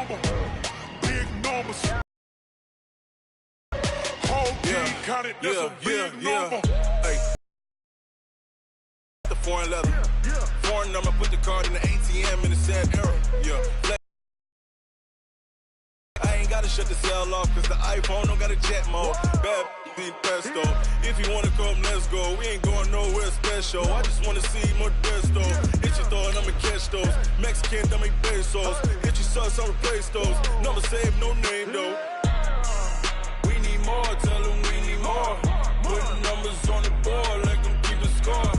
number. Big numbers. Whole team counted, that's a big number. Hey. The foreign leather. Foreign number, put the card in the ATM in the sad era. Yeah. I ain't gotta shut the cell off, cause the iPhone don't got a jet mode. Bad be presto. If you wanna come, let's go. We ain't going nowhere special. I just wanna see more Modesto. Hit your throw and I'ma catch those. Mexican, dummy pesos. Hit your sauce, I'll replace those. Number save, no name though. We need more, tell them we need more. Putting numbers on the board, like them keep a score.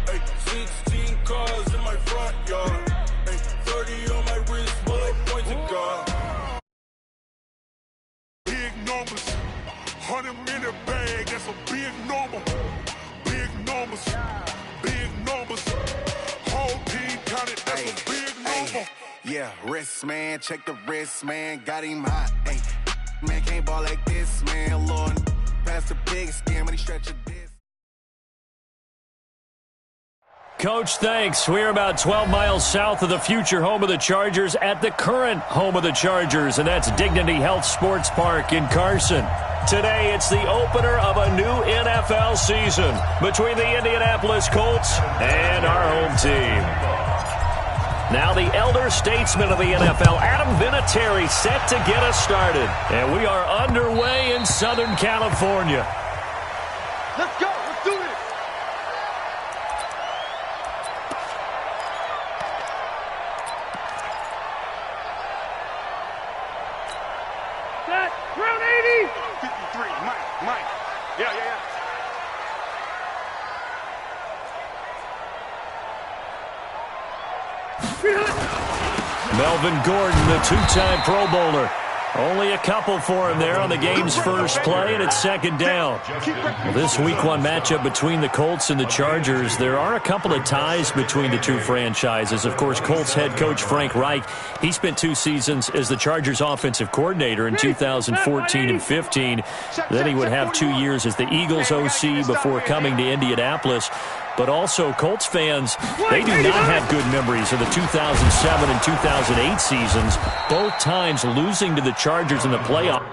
Hey, 16 cars in my front yard. Hey, 30 on my wrist, bullet point to God. Big numbers, 100 in a bag, that's a big number. Big numbers, big numbers. Whole team counted, that's a big number. Yeah, wrist man, check the wrist man, got him hot. Hey, man can't ball like this, man. Lord, pass the big skin when he stretch a disc. Coach, thanks. We're about 12 miles south of the future home of the Chargers at the current home of the Chargers, and that's Dignity Health Sports Park in Carson. Today, it's the opener of a new NFL season between the Indianapolis Colts and our home team. Now the elder statesman of the NFL, Adam Vinatieri, set to get us started. And we are underway in Southern California. Let's go. Let's do it. Set. Round 80. 53. Mike. Yeah. Melvin Gordon, the two-time Pro Bowler. Only a couple for him there on the game's first play, and it's second down. Well, this Week 1 matchup between the Colts and the Chargers, there are a couple of ties between the two franchises. Of course, Colts head coach Frank Reich, he spent 2 seasons as the Chargers offensive coordinator in 2014 and 15. Then he would have 2 years as the Eagles OC before coming to Indianapolis. But also, Colts fans, they do not have good memories of the 2007 and 2008 seasons, both times losing to the Chargers in the playoffs.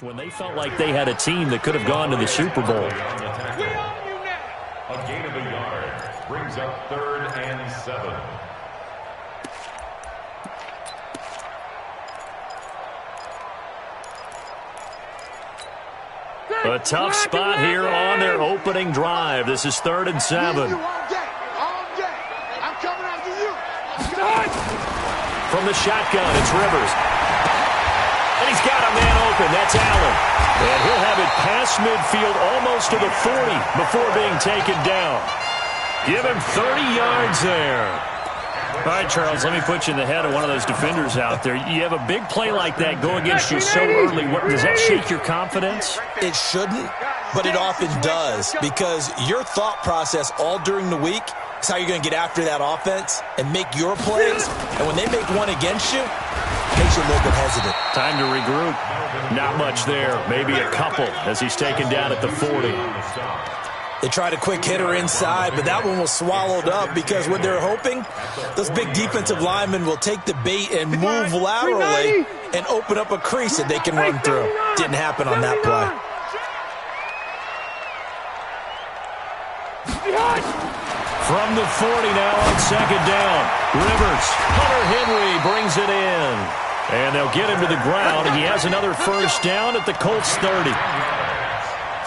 When they felt like they had a team that could have gone to the Super Bowl. A gain of a yard brings up 3rd and 7. A tough spot here on their opening drive. This is 3rd and 7. From the shotgun, it's Rivers. And he's got a man open. That's Allen. And he'll have it past midfield almost to the 40 before being taken down. Give him 30 yards there. All right, Charles, let me put you in the head of one of those defenders out there. You have a big play like that go against you so early. Does that shake your confidence? It shouldn't, but it often does, because your thought process all during the week is how you're going to get after that offense and make your plays. And when they make one against you, it makes you a little bit hesitant. Time to regroup. Not much there. Maybe a couple as he's taken down at the 40. They tried a quick hitter inside, but that one was swallowed up because what they're hoping, those big defensive linemen will take the bait and move laterally and open up a crease that they can run through. Didn't happen on that play. From the 40 now on second down. Rivers, Hunter Henry brings it in. And they'll get him to the ground. He has another first down at the Colts 30.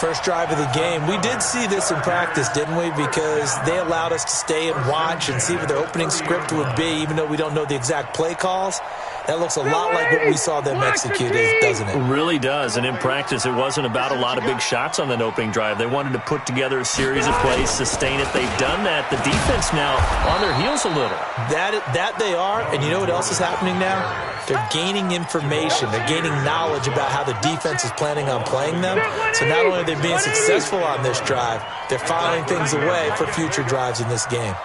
First drive of the game. We did see this in practice, didn't we? Because they allowed us to stay and watch and see what their opening script would be, even though we don't know the exact play calls. That looks a lot like what we saw them execute, doesn't it? It really does. And in practice, it wasn't about a lot of big shots on that opening drive. They wanted to put together a series of plays, sustain it. They've done that. The defense now on their heels a little. That they are. And you know what else is happening now? They're gaining information. They're gaining knowledge about how the defense is planning on playing them. So not only are they being successful on this drive, they're filing things away for future drives in this game.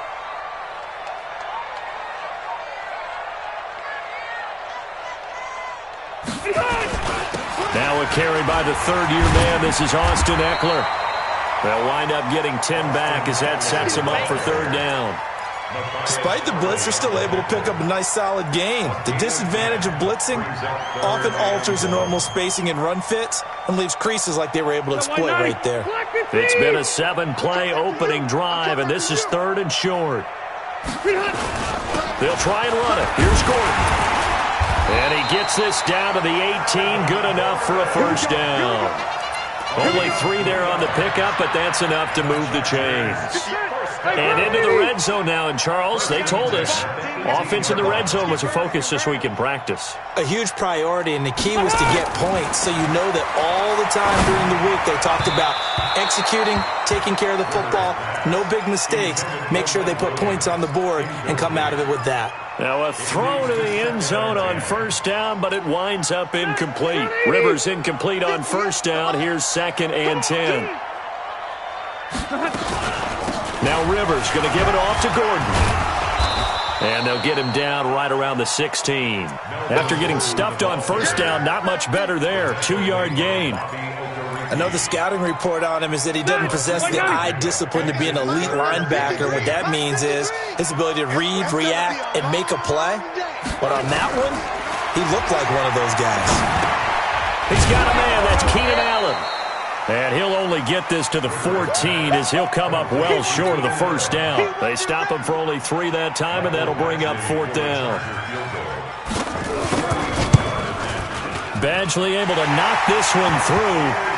Now a carry by the third-year man. This is Austin Eckler. They'll wind up getting 10 back as that sets them up for third down. Despite the blitz, they're still able to pick up a nice solid gain. The disadvantage of blitzing often alters the normal spacing and run fits and leaves creases like they were able to exploit right there. It's been a 7-play opening drive, and this is third and short. They'll try and run it. Here's Gordon. And he gets this down to the 18. Good enough for a first down. Only 3 there on the pickup, but that's enough to move the chains. And into the red zone now. And, Charles, they told us offense in the red zone was a focus this week in practice. A huge priority, and the key was to get points. So you know that all the time during the week they talked about executing, taking care of the football, no big mistakes, make sure they put points on the board and come out of it with that. Now a throw to the end zone on first down, but it winds up incomplete. Rivers incomplete on first down. Here's 2nd and 10. Now Rivers going to give it off to Gordon. And they'll get him down right around the 16. After getting stuffed on first down, not much better there. 2-yard gain. I know the scouting report on him is that he doesn't possess the eye discipline to be an elite linebacker. What that means is his ability to read, react, and make a play. But on that one, he looked like one of those guys. He's got a man. That's Keenan Allen. And he'll only get this to the 14 as he'll come up well short of the first down. They stop him for only 3 that time, and that'll bring up 4th down. Badgley able to knock this one through.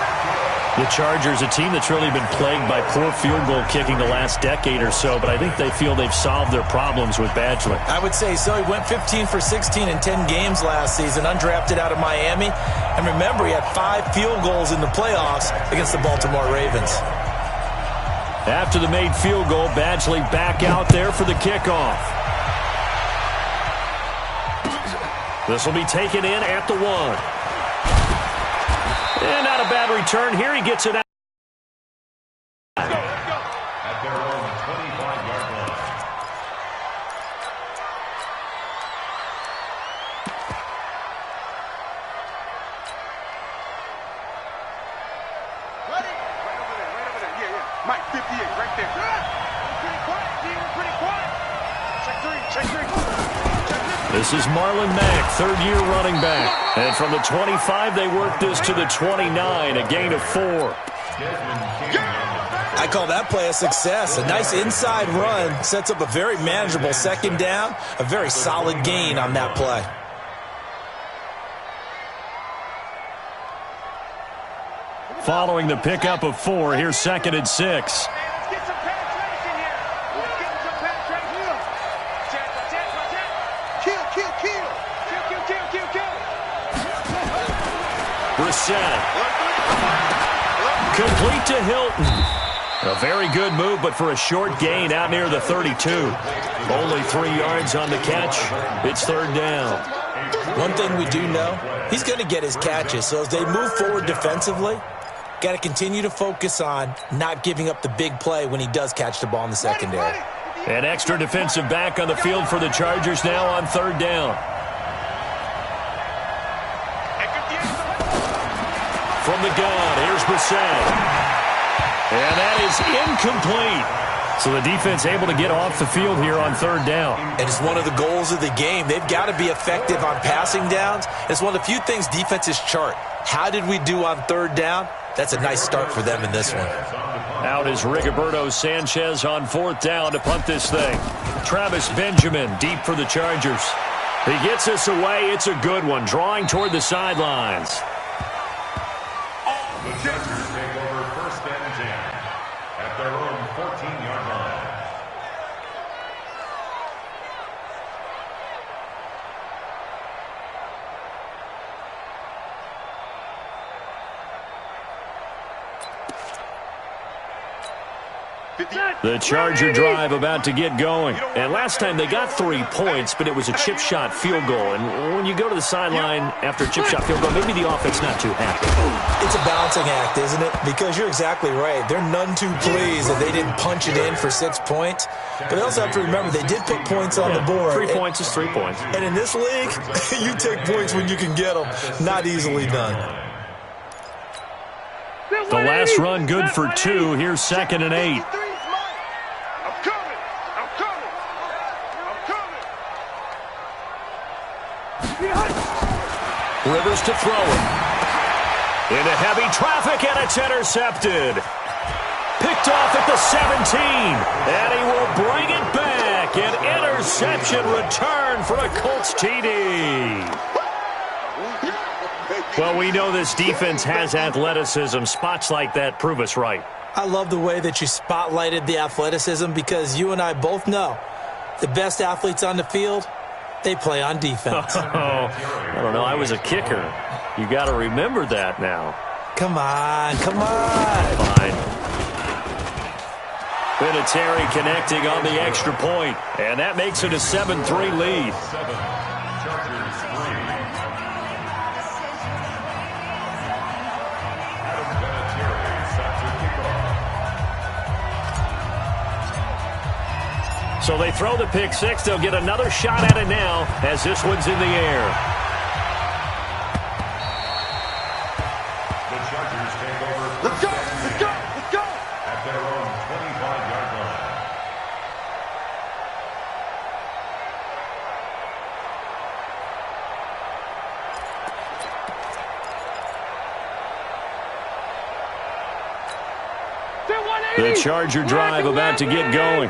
The Chargers, a team that's really been plagued by poor field goal kicking the last decade or so, but I think they feel they've solved their problems with Badgley. I would say so. He went 15 for 16 in 10 games last season, undrafted out of Miami. And remember, he had 5 field goals in the playoffs against the Baltimore Ravens. After the made field goal, Badgley back out there for the kickoff. This will be taken in at the 1. And not a bad return here. He gets it out. At their own 25-yard line. Ready? Right over there. Yeah. Mike, 58, right there. Pretty quiet, D. We're pretty quiet. Check 3. This is Marlon Mack, third-year running back. And from the 25, they work this to the 29, a gain of 4. I call that play a success. A nice inside run sets up a very manageable 2nd down, a very solid gain on that play. Following the pickup of 4, here's 2nd and 6. Brissett. Complete to Hilton. A very good move, but for a short gain out near the 32. Only 3 yards on the catch. It's 3rd down. One thing we do know, he's going to get his catches. So as they move forward defensively, got to continue to focus on not giving up the big play when he does catch the ball in the secondary. An extra defensive back on the field for the Chargers now on 3rd down. From the gun, here's Brissett. And that is incomplete. So the defense able to get off the field here on 3rd down. And it's one of the goals of the game. They've got to be effective on passing downs. It's one of the few things defenses chart. How did we do on 3rd down? That's a nice start for them in this one. Out is Rigoberto Sanchez on 4th down to punt this thing. Travis Benjamin deep for the Chargers. He gets us away. It's a good one, drawing toward the sidelines. The Chargers take over 1st and 10 at their own 14-yard line. The Charger drive about to get going. And last time they got 3 points, but it was a chip shot field goal. And when you go to the sideline after a chip shot field goal, maybe the offense not too happy. It's a balancing act, isn't it? Because you're exactly right. They're none too pleased that they didn't punch it in for 6 points. But they also have to remember they did put points on the board. 3 points is 3 points. And in this league, you take points when you can get them. Not easily done. The last run good for 2. Here's 2nd and 8. Rivers to throw it. Into heavy traffic, and it's intercepted. Picked off at the 17. And he will bring it back. An interception return for a Colts TD. Well, we know this defense has athleticism. Spots like that prove us right. I love the way that you spotlighted the athleticism because you and I both know the best athletes on the field, they play on defense. I don't know. I was a kicker. You got to remember that now. Come on. Fine. Vinatieri connecting on the extra point, and that makes it a 7-3 lead. 7, Chargers 3. Vinatieri set to kick off. So they throw the pick six. They'll get another shot at it now as this one's in the air. The Chargers take over. Let's go! At their own 25-yard line. The Charger drive about to get going.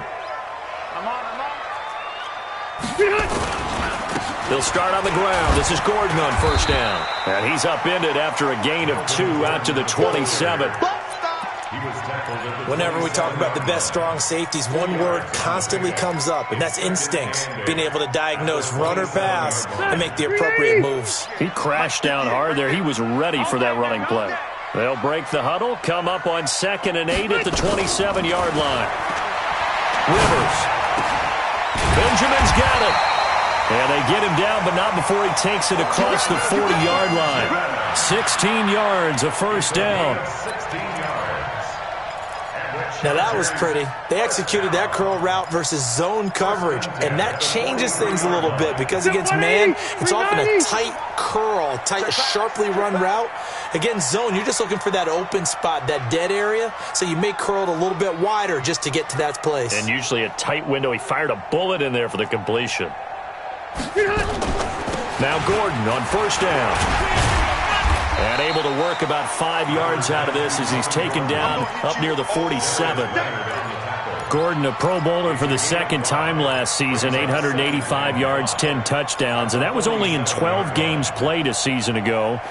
They'll start on the ground. This is Gordon on first down. And he's upended after a gain of 2 out to the 27. Whenever we talk about the best strong safeties, one word constantly comes up, and that's instincts. Being able to diagnose run or pass and make the appropriate moves. He crashed down hard there. He was ready for that running play. They'll break the huddle, come up on 2nd and 8 at the 27-yard line. Rivers. Benjamin's got it. And they get him down, but not before he takes it across the 40-yard line. 16 yards, a first down. Now that was pretty. They executed that curl route versus zone coverage, and that changes things a little bit because against man, it's often a tight curl, tight, sharply run route. Against zone, you're just looking for that open spot, that dead area, so you may curl it a little bit wider just to get to that place. And usually a tight window. He fired a bullet in there for the completion. Now Gordon on first down. And able to work about 5 yards out of this as he's taken down up near the 47. Gordon, a Pro Bowler for the second time last season, 885 yards, 10 touchdowns, and that was only in 12 games played a season ago.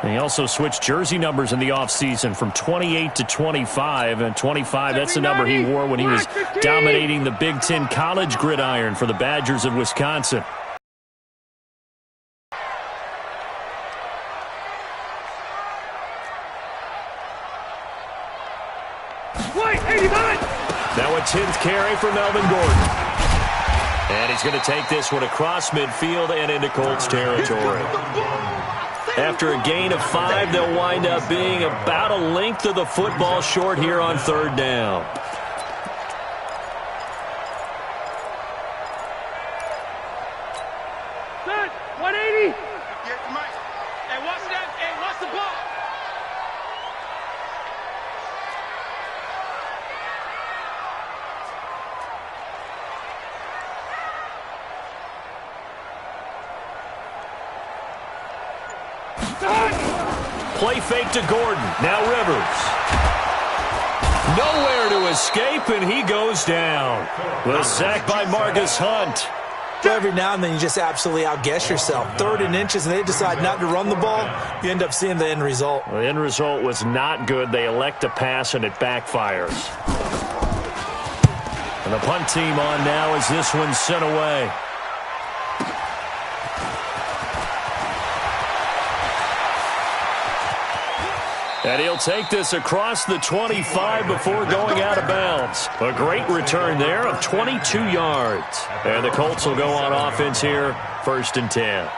And he also switched jersey numbers in the offseason from 28 to 25, and 25, that's the number he wore when he was dominating the Big Ten college gridiron for the Badgers of Wisconsin. Now a 10th carry for Melvin Gordon. And he's going to take this one across midfield and into Colts territory. After a gain of 5, they'll wind up being about a length of the football short here on 3rd down. Good. 180. Yeah, Mike. Hey, watch that. Hey, watch the ball. Play fake to Gordon. Now Rivers. Nowhere to escape, and he goes down. The sack by Marcus Hunt. Well, every now and then you just absolutely outguess yourself. 3rd and inches, and they decide not to run the ball. You end up seeing the end result. The end result was not good. They elect to pass, and it backfires. And the punt team on now as this one's sent away. And he'll take this across the 25 before going out of bounds. A great return there of 22 yards. And the Colts will go on offense here, 1st and 10.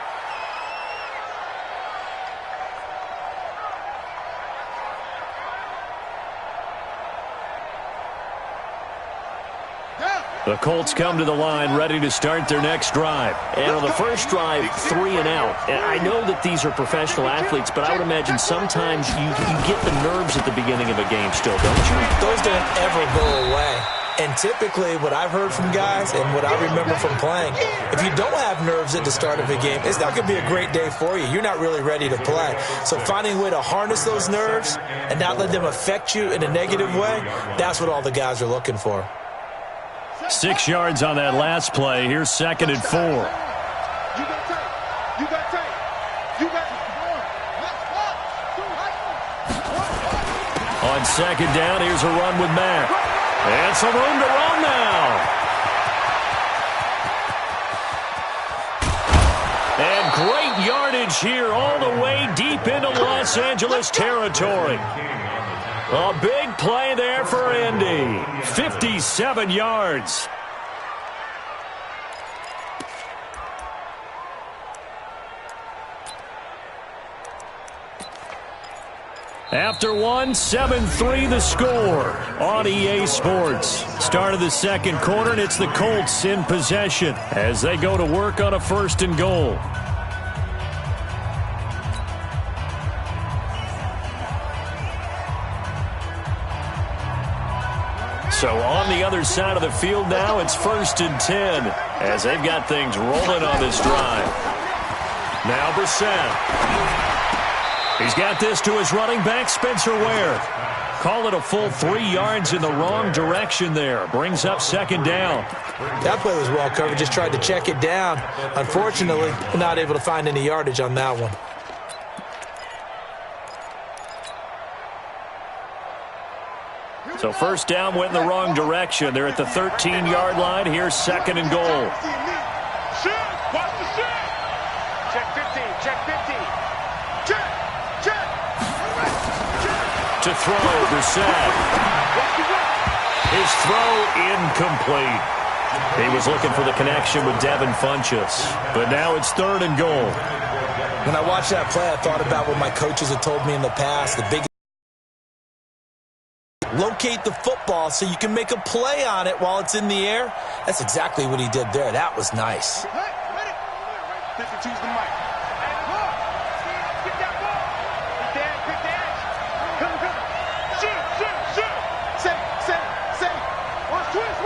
The Colts come to the line ready to start their next drive. And on the first drive, 3 and out. And I know that these are professional athletes, but I would imagine sometimes you get the nerves at the beginning of a game still, don't you? Those don't ever go away. And typically what I've heard from guys and what I remember from playing, if you don't have nerves at the start of a game, it's not going to be a great day for you. You're not really ready to play. So finding a way to harness those nerves and not let them affect you in a negative way, that's what all the guys are looking for. 6 yards on that last play. Here's 2nd and 4. You got tape. You got tape. You got On 2nd down, here's a run with Mack. And some room to run now. And great yardage here all the way deep into Los Angeles territory. A big play there for Indy. 57 yards. After one, 7-3 the score on EA Sports. Start of the 2nd quarter, and it's the Colts in possession as they go to work on a 1st and goal. So on the other side of the field now, it's 1st and 10 as they've got things rolling on this drive. Now Brissett. He's got this to his running back, Spencer Ware. Call it a full 3 yards in the wrong direction there. Brings up 2nd down. That play was well covered. Just tried to check it down. Unfortunately, not able to find any yardage on that one. So 1st down went in the wrong direction. They're at the 13-yard line. Here's 2nd and goal. Watch the shit. Check 15. Check 15. Check. Check. To throw, Brissett. His throw incomplete. He was looking for the connection with Devin Funchess. But now it's 3rd and goal. When I watched that play, I thought about what my coaches had told me in the past. The big locate the football so you can make a play on it while it's in the air. That's exactly what he did there. That was nice. 52's the mic. Get that ball. Pick the edge. Come. Shoot. Say. Watch twist.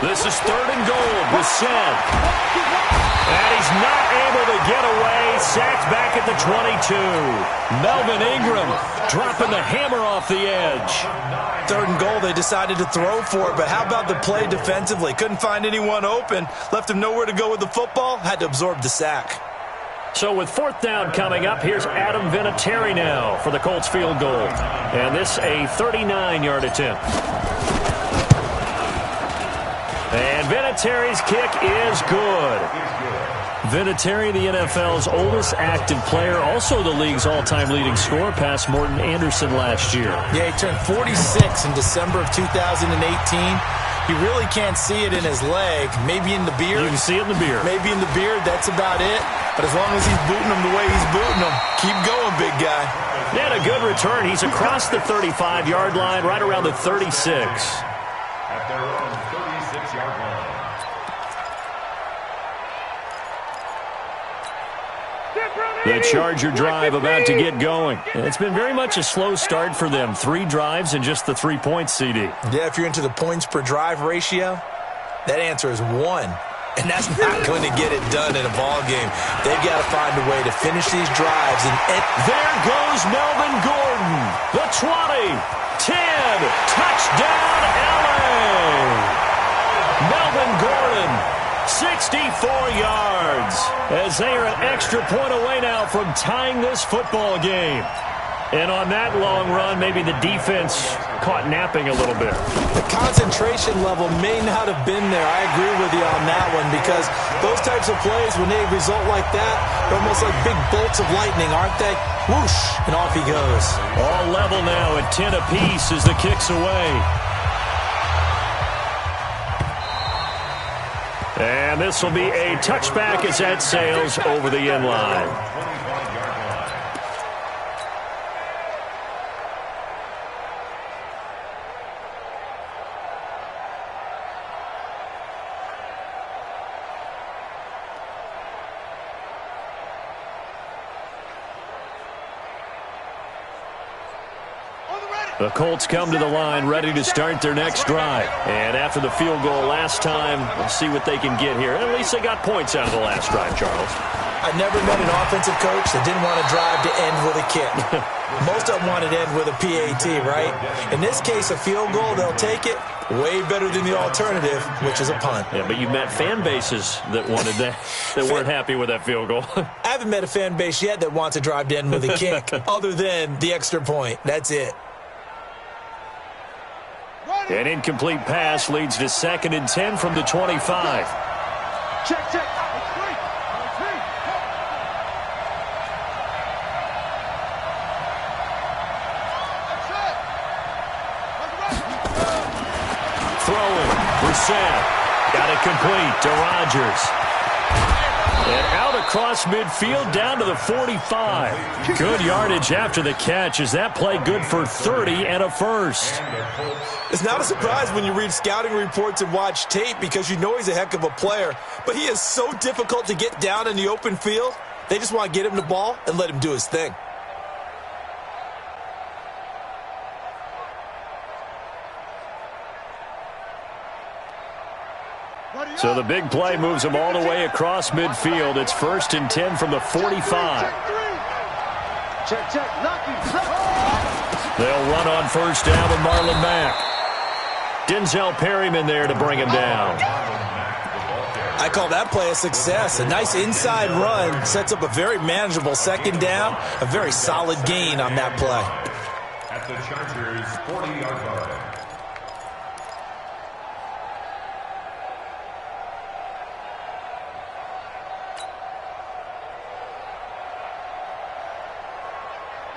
This is 3rd and goal. Brissett. And he's not able to get away. Sacked back at the 22. Melvin Ingram dropping the hammer off the edge. 3rd and goal, they decided to throw for it, but how about the play defensively? Couldn't find anyone open. Left him nowhere to go with the football. Had to absorb the sack. So with 4th down coming up, here's Adam Vinatieri now for the Colts field goal. And this a 39-yard attempt. And Vinatieri's kick is good. Vinatieri, the NFL's oldest active player, also the league's all-time leading scorer, past Morton Anderson last year. Yeah, he turned 46 in December of 2018. You really can't see it in his leg. Maybe in the beard. You can see it in the beard. Maybe in the beard. That's about it. But as long as he's booting him the way he's booting him, keep going, big guy. He had a good return. He's across the 35-yard line, right around the 36. At their own 36-yard line. The Charger drive about to get going. It's been very much a slow start for them. 3 drives and just the 3 points, CD. Yeah, if you're into the points per drive ratio, that answer is 1. And that's not going to get it done in a ball game. They've got to find a way to finish these drives. And there goes Melvin Gordon. The 20, 10, touchdown LA. Melvin Gordon 64 yards, as they are an extra point away now from tying this football game. And on that long run, maybe the defense caught napping a little bit. The concentration level may not have been there. I agree with you on that one, because those types of plays, when they result like that, they're almost like big bolts of lightning, aren't they? Whoosh, and off he goes. All level now at 10 apiece as the kick's away. And this will be a touchback as that sails over the end line. The Colts come to the line ready to start their next drive. And after the field goal last time, we'll see what they can get here. At least they got points out of the last drive, Charles. I never met an offensive coach that didn't want to drive to end with a kick. Most of them wanted to end with a PAT, right? In this case, a field goal, they'll take it. Way better than the alternative, which is a punt. Yeah, but you met fan bases that wanted that, that weren't happy with that field goal. I haven't met a fan base yet that wants to drive to end with a kick, other than the extra point. That's it. An incomplete pass leads to 2nd and 10 from the 25. Check. Throwing. Brissett. Got it complete to Rodgers. And out across midfield down to the 45. Good yardage after the catch. Is that play good for 30 and a first? It's not a surprise when you read scouting reports and watch tape, because you know he's a heck of a player. But he is so difficult to get down in the open field. They just want to get him the ball and let him do his thing. So the big play moves them all the way across midfield. It's 1st and 10 from the 45. Check. They'll run on first down with Marlon Mack. Denzel Perryman there to bring him down. I call that play a success. A nice inside run sets up a very manageable 2nd down. A very solid gain on that play. At the Chargers' 40-yard line.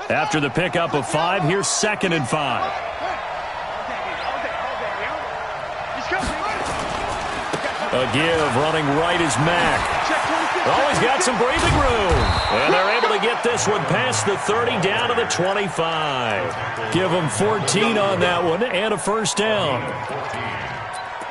After the pickup of 5, here's 2nd and 5. A give, running right is Mack. Oh, he's got some breathing room. And they're able to get this one past the 30 down to the 25. Give them 14 on that one and a first down.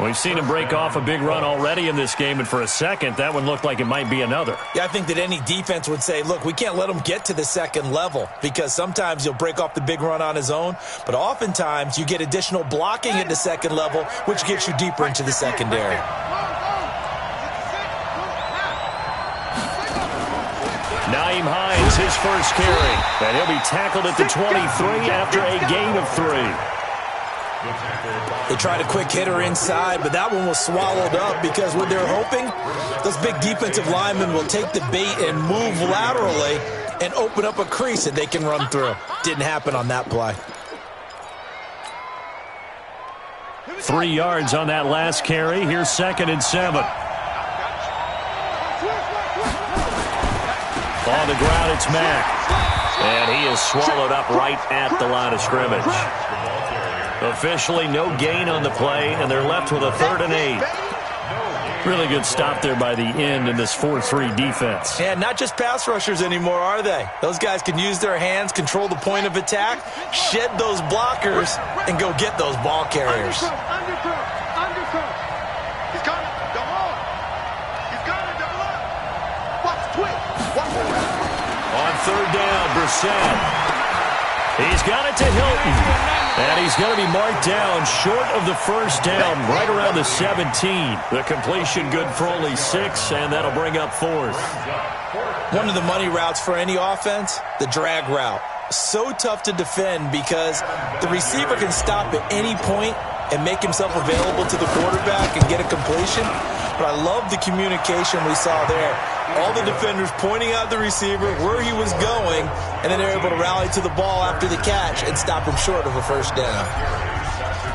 We've seen him break off a big run already in this game, and for a second, that one looked like it might be another. Yeah, I think that any defense would say, look, we can't let him get to the 2nd level, because sometimes he'll break off the big run on his own, but oftentimes you get additional blocking at the 2nd level, which gets you deeper into the secondary. Nyheim Hines, his first carry, and he'll be tackled at the 23 after a gain of 3. They tried a quick hitter inside, but that one was swallowed up, because what they're hoping, those big defensive linemen will take the bait and move laterally and open up a crease that they can run through. Didn't happen on that play. 3 yards on that last carry. Here's 2nd and 7. On the ground, it's Mack. And he is swallowed up right at the line of scrimmage. Officially no gain on the play, and they're left with a 3rd and 8. Really good stop there by the end in this 4-3 defense. Yeah, not just pass rushers anymore, are they? Those guys can use their hands, control the point of attack, shed those blockers, and go get those ball carriers. Underthrow. He's got it. Double up. He's got it. Double up. Watch twist. On 3rd down, Brissett. He's got it to Hilton. And he's going to be marked down short of the first down, right around the 17. The completion good for only 6, and that'll bring up 4th. One of the money routes for any offense, the drag route. so tough to defend because the receiver can stop at any point and make himself available to the quarterback and get a completion. But I love the communication we saw there. All the defenders pointing out the receiver, where he was going, and then they're able to rally to the ball after the catch and stop him short of a first down.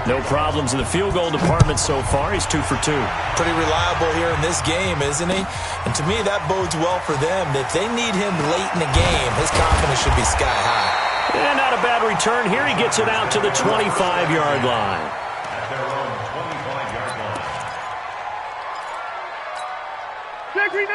No problems in the field goal department so far. He's 2 for 2. Pretty reliable here in this game, isn't he? And to me, that bodes well for them. If they need him late in the game, his confidence should be sky high. And not a bad return here. He gets it out to the 25-yard line. At their own 25-yard line.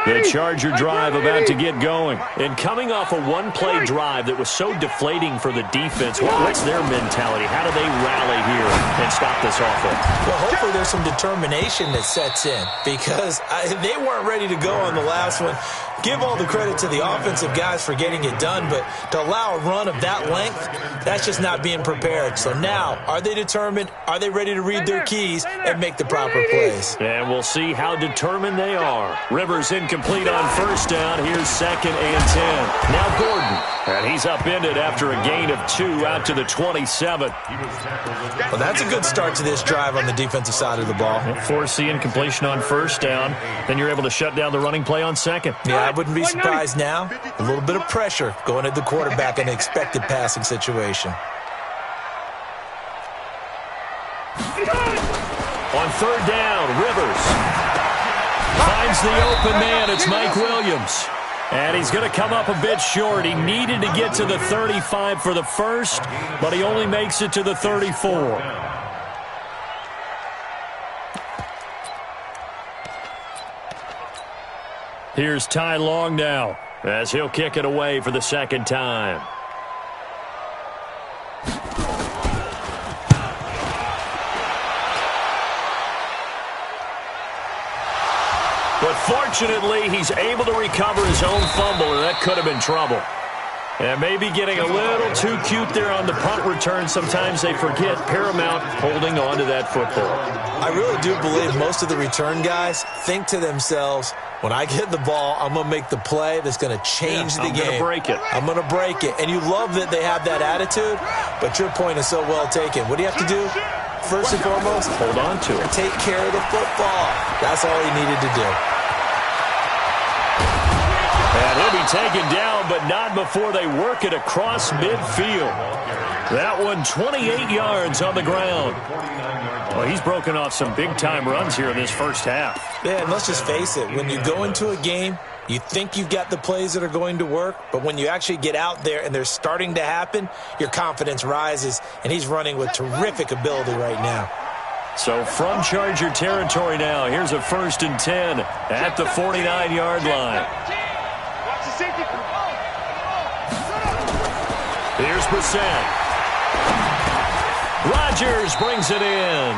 The Charger drive about to get going. And coming off a one-play drive that was so deflating for the defense, what's their mentality? How do they rally here and stop this offense? Well, hopefully there's some determination that sets in because they weren't ready to go on the last one. Give all the credit to the offensive guys for getting it done, but to allow a run of that length, that's just not being prepared. So now, are they determined? Are they ready to read their keys and make the proper plays? And we'll see how determined they are. Rivers incomplete on first down. Here's 2nd and 10. Now Gordon. And he's upended after a gain of 2 out to the 27. Well, that's a good start to this drive on the defensive side of the ball. Force the incompletion on first down. Then you're able to shut down the running play on second. Yeah, I wouldn't be surprised now. A little bit of pressure going at the quarterback in an expected passing situation. On third down, Rivers finds the open man. It's Mike Williams. And he's going to come up a bit short. He needed to get to the 35 for the first, but he only makes it to the 34. Here's Ty Long now, as he'll kick it away for the second time. But fortunately, he's able to recover his own fumble, and that could have been trouble. And maybe getting a little too cute there on the punt return. Sometimes they forget paramount holding on to that football. I really do believe most of the return guys think to themselves, when I get the ball, I'm going to make the play that's going to change the game. I'm going to break it. I'm going to break it. And you love that they have that attitude, but your point is so well taken. What do you have to do? First and foremost, hold on to it. Take care of the football. That's all he needed to do. And he'll be taken down, but not before they work it across midfield. That one 28 yards on the ground. Well, he's broken off some big-time runs here in this first half. Yeah, and let's just face it. When you go into a game, you think you've got the plays that are going to work, but when you actually get out there and they're starting to happen, your confidence rises, and he's running with terrific ability right now. So from Charger territory now, here's a 1st and 10 at the 49-yard line. Here's Brissett. Rodgers brings it in.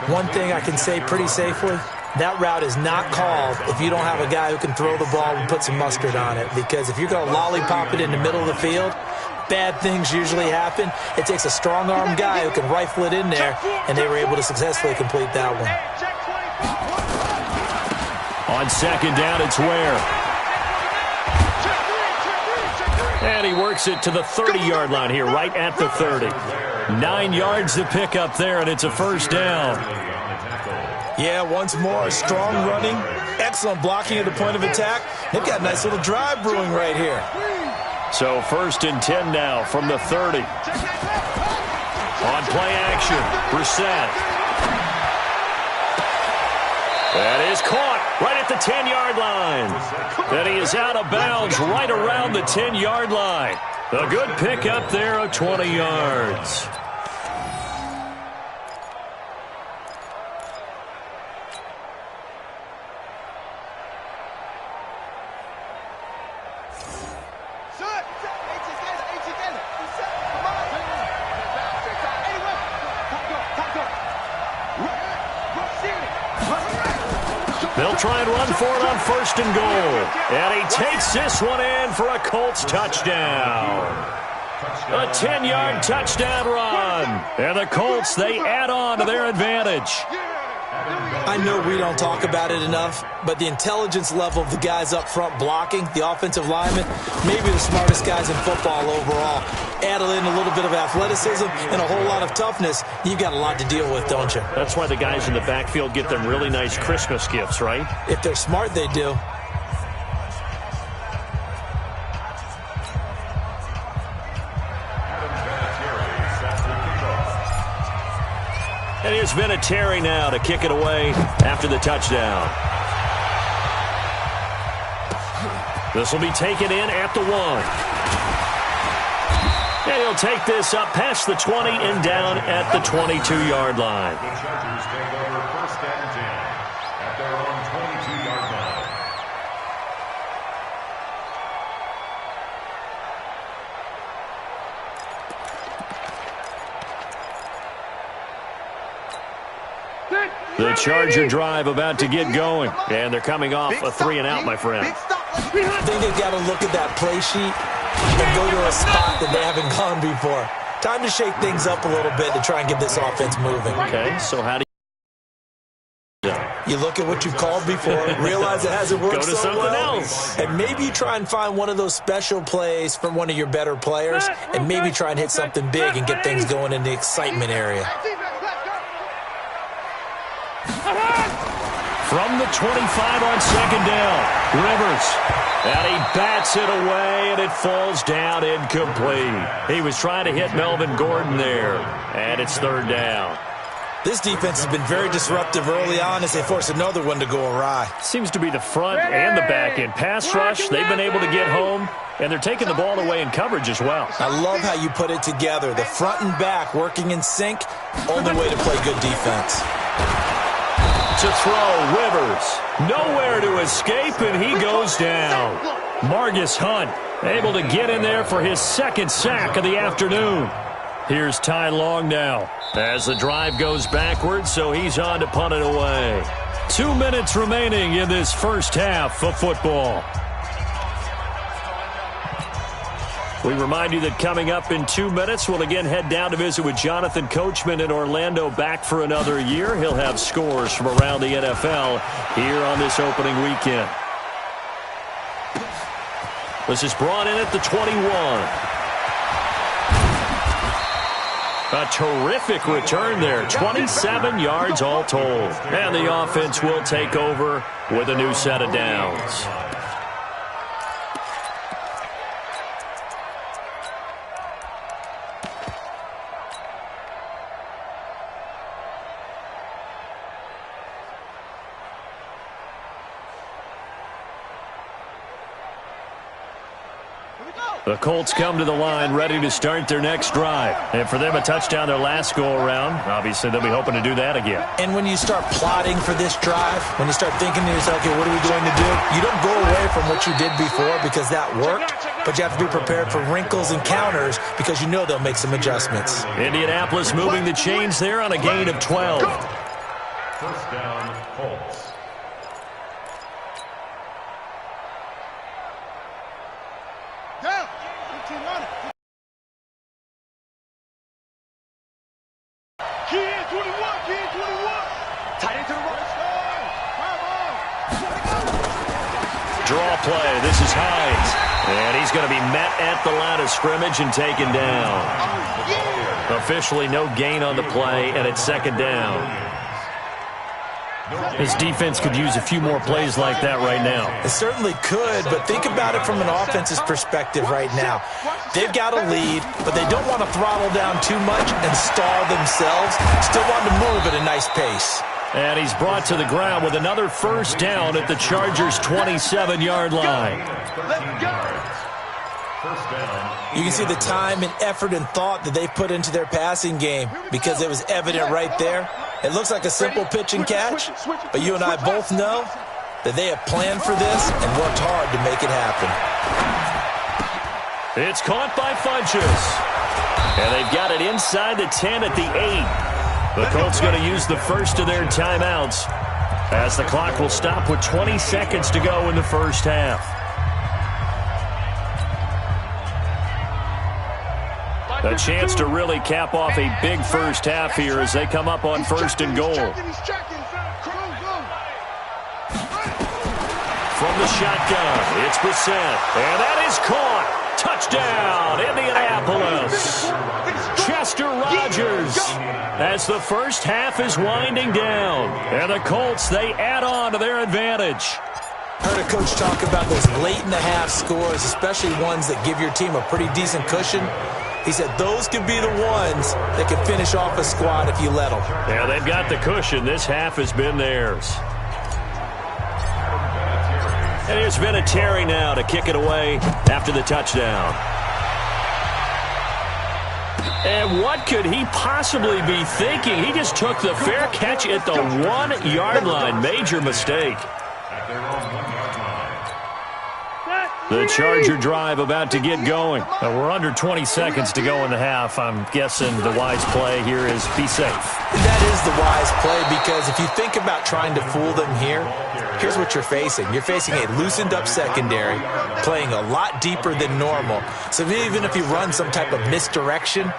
One thing I can say pretty safely, that route is not called if you don't have a guy who can throw the ball and put some mustard on it. Because if you're going to lollipop it in the middle of the field, bad things usually happen. It takes a strong-arm guy who can rifle it in there, and they were able to successfully complete that one. On second down, it's Ware. And he works it to the 30-yard line here, right at the 30. 9 yards to pick up there, and it's a first down. Yeah, once more, strong running, excellent blocking at the point of attack. They've got a nice little drive brewing right here. So 1st and 10 now from the 30. On play action, Brissett. That is caught right at the 10-yard line. And he is out of bounds right around the 10-yard line. A good pickup there of 20 yards. They'll try and run for it on 1st and goal. And he takes this one in for a Colts touchdown. A 10-yard touchdown run. And the Colts, they add on to their advantage. I know we don't talk about it enough, but the intelligence level of the guys up front blocking, the offensive linemen, maybe the smartest guys in football overall. Add in a little bit of athleticism and a whole lot of toughness, you've got a lot to deal with, don't you? That's why the guys in the backfield get them really nice Christmas gifts, right? If they're smart, they do. And here's Vinatieri now to kick it away after the touchdown. This will be taken in at the 1. And he'll take this up past the 20 and down at the 22-yard line. The Chargers take over 1st and 10 at their own 22-yard line. The Charger drive about to get going. And they're coming off a 3 and out, my friend. I think they've got to look at that play sheet and go to a spot that they haven't gone before. Time to shake things up a little bit to try and get this offense moving. Okay, so how do you look at what you've called before, realize it hasn't worked go to so something well, else. and maybe you try and find one of those special plays from one of your better players, and maybe try and hit something big and get things going in the excitement area. From the 25 on 2nd down, Rivers. And he bats it away, and it falls down incomplete. He was trying to hit Melvin Gordon there, and it's 3rd down. This defense has been very disruptive early on as they force another one to go awry. Seems to be the front and the back end. Pass rush, they've been able to get home, and they're taking the ball away in coverage as well. I love how you put it together. The front and back working in sync, only way to play good defense. To throw, Rivers. Nowhere to escape, and he goes down. Margus Hunt able to get in there for his 2nd sack of the afternoon. Here's Ty Long now as the drive goes backwards, so he's on to punt it away. 2 minutes remaining in this first half of football. We remind you that coming up in 2 minutes, we'll again head down to visit with Jonathan Coachman in Orlando, back for another year. He'll have scores from around the NFL here on this opening weekend. This is brought in at the 21. A terrific return there. 27 yards all told. And the offense will take over with a new set of downs. The Colts come to the line ready to start their next drive. And for them, a touchdown their last go-around. Obviously, they'll be hoping to do that again. And when you start plotting for this drive, when you start thinking to yourself, okay, what are we going to do? You don't go away from what you did before because that worked, but you have to be prepared for wrinkles and counters because you know they'll make some adjustments. Indianapolis moving the chains there on a gain of 12. 1st down, Colts. Draw play. This is Hines. And he's going to be met at the line of scrimmage and taken down. Officially no gain on the play, and it's 2nd down. His defense could use a few more plays like that right now. It certainly could, but think about it from an offense's perspective right now. They've got a lead, but they don't want to throttle down too much and stall themselves. Still want to move at a nice pace. And he's brought to the ground with another 1st down at the Chargers' 27-yard line. You can see the time and effort and thought that they put into their passing game because it was evident right there. It looks like a simple pitch and catch, but you and I both know that they have planned for this and worked hard to make it happen. It's caught by Funchess. And they've got it inside the 10 at the 8. The Colts going to use the first of their timeouts as the clock will stop with 20 seconds to go in the first half. A chance to really cap off a big first half here as they come up on 1st and goal. the shotgun. It's Brissett. And that is caught. Touchdown, Indianapolis. Chester Rogers. As the first half is winding down. And the Colts, they add on to their advantage. Heard a coach talk about those late-in-the-half scores, especially ones that give your team a pretty decent cushion. He said those could be the ones that can finish off a squad if you let them. Yeah, they've got the cushion. This half has been theirs. And here's Vinatieri now to kick it away after the touchdown. And what could he possibly be thinking? He just took the fair catch at the 1-yard line. Major mistake. The Charger drive about to get going. We're under 20 seconds to go in the half. I'm guessing the wise play here is be safe. That is the wise play, because if you think about trying to fool them here, here's what you're facing. You're facing a loosened-up secondary, playing a lot deeper than normal. So even if you run some type of misdirection,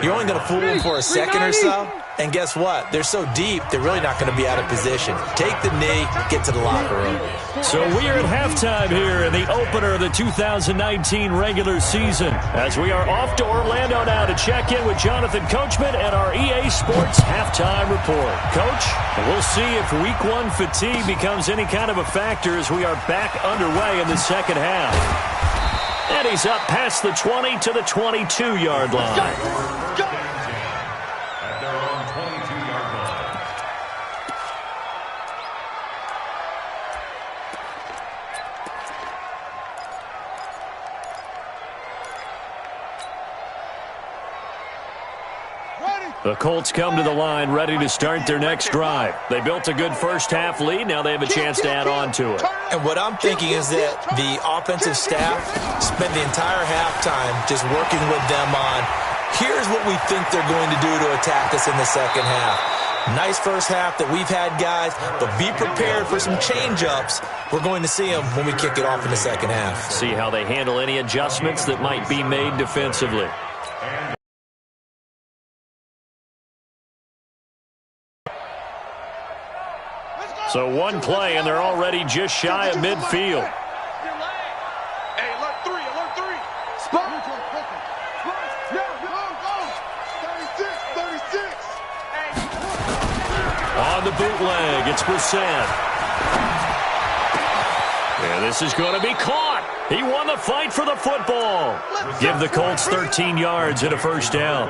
you're only going to fool them for a second or so. And guess what? They're so deep, they're really not going to be out of position. Take the knee, get to the locker room. So we are at halftime here in the opener of the 2019 regular season, as we are off to Orlando now to check in with Jonathan Coachman and our EA Sports halftime report. Coach, we'll see if Week 1 fatigue becomes any kind of a factor as we are back underway in the second half. And he's up past the 20 to the 22-yard line. Go! At their own 22-yard line. The Colts come to the line ready to start their next drive. They built a good first-half lead. Now they have a chance to add on to it. And what I'm thinking is that the offensive staff spent the entire halftime just working with them on, here's what we think they're going to do to attack us in the second half. Nice first half that we've had, guys, but be prepared for some change-ups. We're going to see them when we kick it off in the second half. See how they handle any adjustments that might be made defensively. So one play, and they're already just shy of midfield. Hey, alert three. Spot. 36. On the bootleg, it's Brissett. And this is going to be caught. He won the fight for the football. Give the Colts 13 yards and a first down.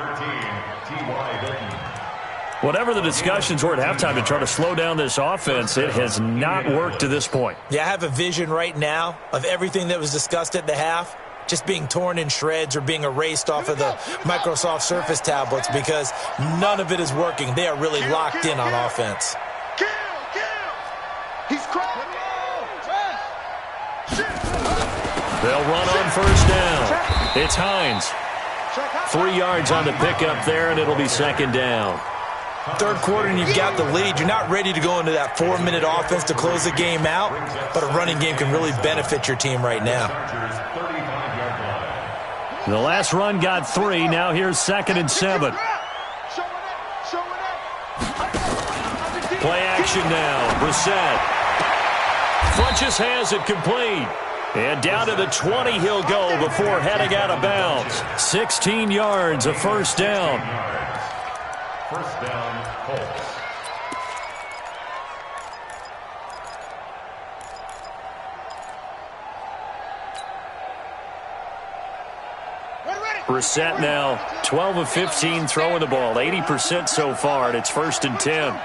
Whatever the discussions were at halftime to try to slow down this offense, it has not worked to this point. Yeah, I have a vision right now of everything that was discussed at the half just being torn in shreds or being erased off of the Microsoft Surface tablets, because none of it is working. They are really locked in on offense. Kill. He's crawling. They'll run on first down. It's Hines. 3 yards on the pickup there, and it'll be second down. Third quarter and you've got the lead. You're not ready to go into that 4-minute offense to close the game out, but a running game can really benefit your team right now. The last run got 3. Now here's 2nd and 7. Play action now. Brissett. Funches has it complete. And down to the 20 he'll go before heading out of bounds. 16 yards, a first down. First down, Colts. Brissett now 12 of 15 throwing the ball, 80% so far, and it's 1st and 10.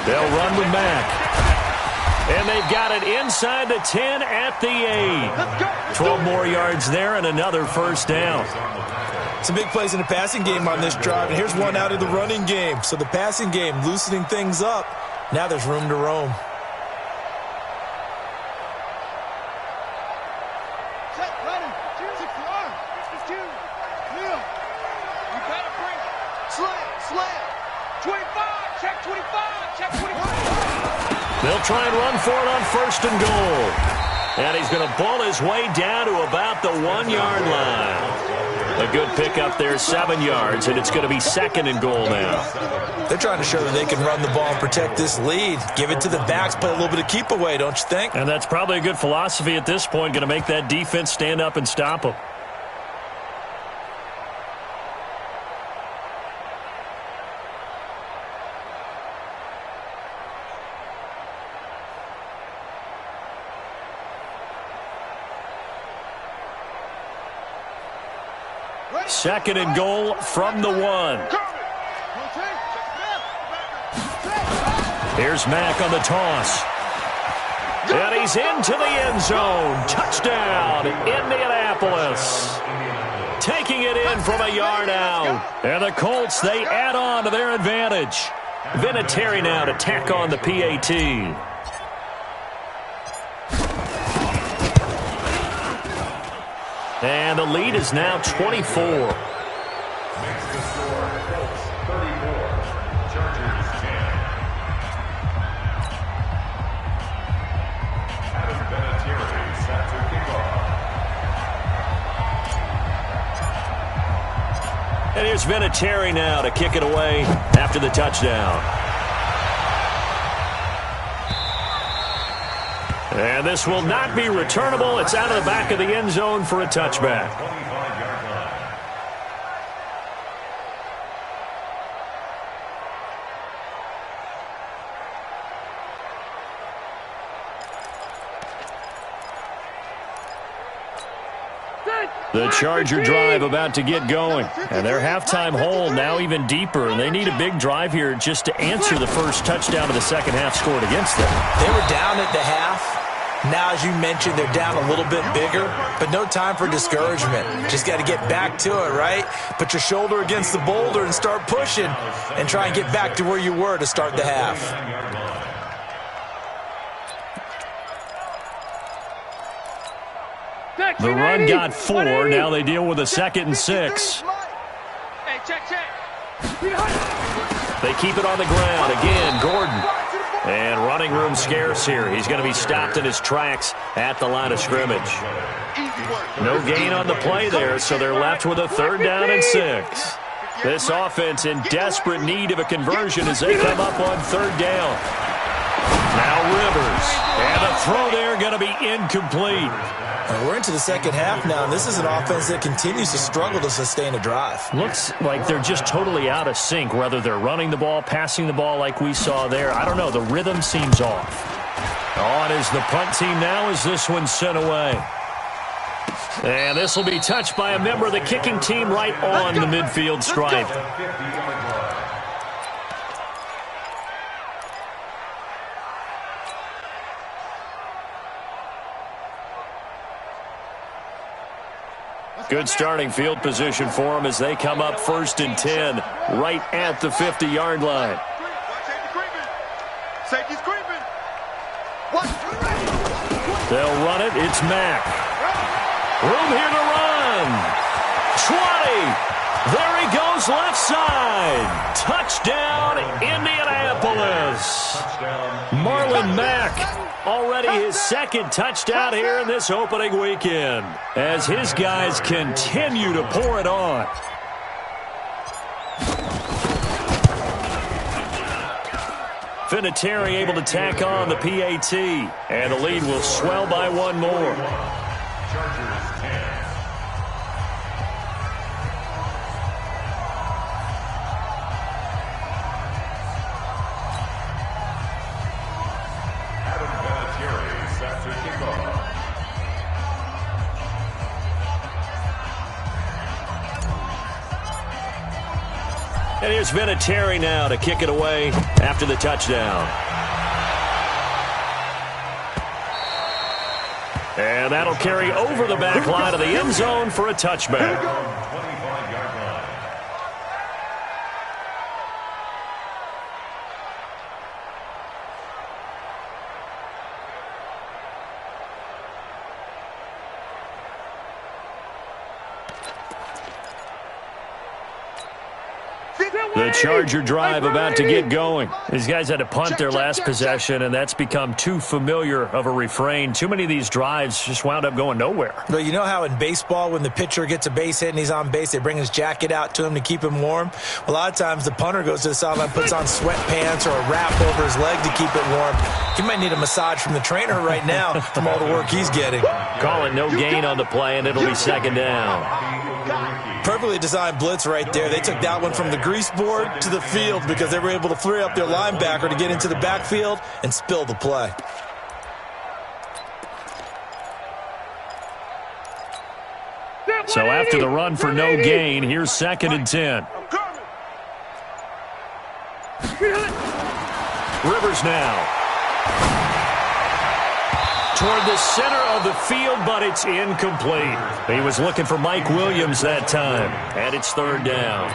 They'll run with Mack. And they've got it inside the 10 at the 8. 12 more yards there and another first down. Some big plays in the passing game on this drive, and here's one out of the running game. So the passing game loosening things up. Now there's room to roam. They'll try and run for it on 1st and goal. And he's going to bull his way down to about the 1-yard line. A good pickup there, 7 yards, and it's going to be 2nd and goal now. They're trying to show that they can run the ball and protect this lead. Give it to the backs, play a little bit of keep away, don't you think? And that's probably a good philosophy at this point, going to make that defense stand up and stop them. Second and goal from the 1. Here's Mack on the toss. And he's into the end zone. Touchdown, Indianapolis. Taking it in from a yard out. And the Colts, they add on to their advantage. Vinatieri now to tack on the PAT. And the lead is now 24. Makes the score, Colts 34, Chargers 10. Adam Vinatieri set to kick off. And here's Vinatieri now to kick it away after the touchdown. And this will not be returnable. It's out of the back of the end zone for a touchback. 25-yard line. The Charger drive about to get going. And their halftime hole now even deeper. And they need a big drive here just to answer the first touchdown of the second half scored against them. They were down at the half. Now, as you mentioned, they're down a little bit bigger, but no time for discouragement. Just got to get back to it, right? Put your shoulder against the boulder and start pushing and try and get back to where you were to start the half. The run got 4. Now they deal with a 2nd and 6. Hey, check. They keep it on the ground. Again, Gordon. And running room scarce here. He's going to be stopped in his tracks at the line of scrimmage. No gain on the play there, so they're left with a 3rd down and 6. This offense in desperate need of a conversion as they come up on 3rd down. Now Rivers. And the throw there going to be incomplete. We're into the second half now, and this is an offense that continues to struggle to sustain a drive. Looks like they're just totally out of sync, whether they're running the ball, passing the ball like we saw there. I don't know. The rhythm seems off. On is the punt team now as this one's sent away. And this will be touched by a member of the kicking team right on the midfield stripe. Good starting field position for them as they come up 1st and 10 right at the 50-yard line. Safety's creeping. They'll run it. It's Mack. Room here to run. 20. There he goes left side. Touchdown, Indianapolis. Marlon Mack. Already his 2nd touchdown here in this opening weekend as his guys continue to pour it on. Vinatieri able to tack on the PAT, and the lead will swell by 1 more. Chargers 10. And here's Vinatieri now to kick it away after the touchdown. And that'll carry over the back line of the end zone for a touchback. 25-yard line. The Charger drive about to get going. These guys had to punt their last possession, and that's become too familiar of a refrain. Too many of these drives just wound up going nowhere. Well, you know how in baseball when the pitcher gets a base hit and he's on base, they bring his jacket out to him to keep him warm? A lot of times the punter goes to the sideline, puts on sweatpants or a wrap over his leg to keep it warm. He might need a massage from the trainer right now from all the work he's getting. Call it no gain on the play, and it'll be second down. Perfectly designed blitz right there. They took that one from the grease board to the field because they were able to free up their linebacker to get into the backfield and spill the play. So after the run for no gain, here's 2nd and 10. Rivers now. Toward the center of the field, but it's incomplete. He was looking for Mike Williams that time, and it's 3rd down.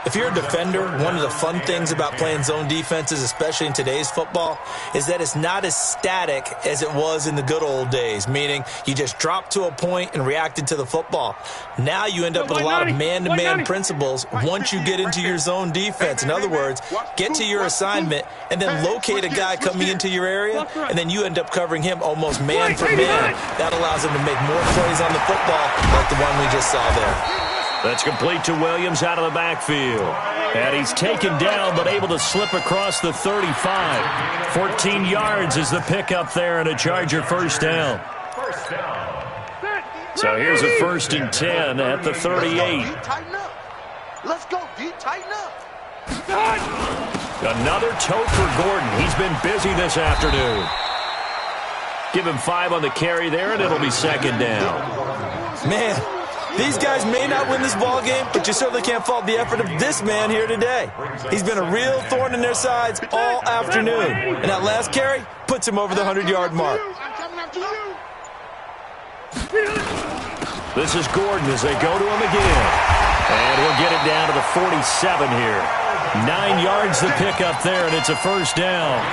If you're a defender, one of the fun things about playing zone defenses, especially in today's football, is that it's not as static as it was in the good old days, meaning you just dropped to a point and reacted to the football. Now you end up with a lot of man-to-man principles once you get into your zone defense. In other words, get to your assignment and then locate a guy coming into your area, and then you end up covering him almost man for man. That allows him to make more plays on the football like the one we just saw there. That's complete to Williams out of the backfield. And he's taken down but able to slip across the 35. 14 yards is the pickup there and a Charger first down. So here's a 1st and 10 at the 38. Let's go, D. Tighten up. Another tote for Gordon. He's been busy this afternoon. Give him 5 on the carry there, and it'll be 2nd down. Man, these guys may not win this ball game, but you certainly can't fault the effort of this man here today. He's been a real thorn in their sides all afternoon. And that last carry puts him over the 100-yard mark. This is Gordon as they go to him again. And he'll get it down to the 47 here. 9 yards to pick up there, and it's a 1st down.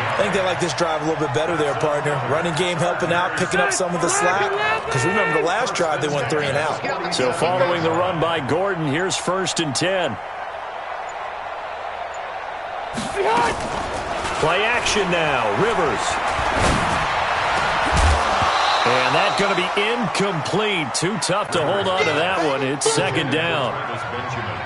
I think they like this drive a little bit better there, partner. Running game helping out, picking up some of the slack. Because remember the last drive, they went 3 and out. So following the run by Gordon, here's 1st and 10. Play action now. Rivers. And that's going to be incomplete. Too tough to hold on to that one. It's 2nd down.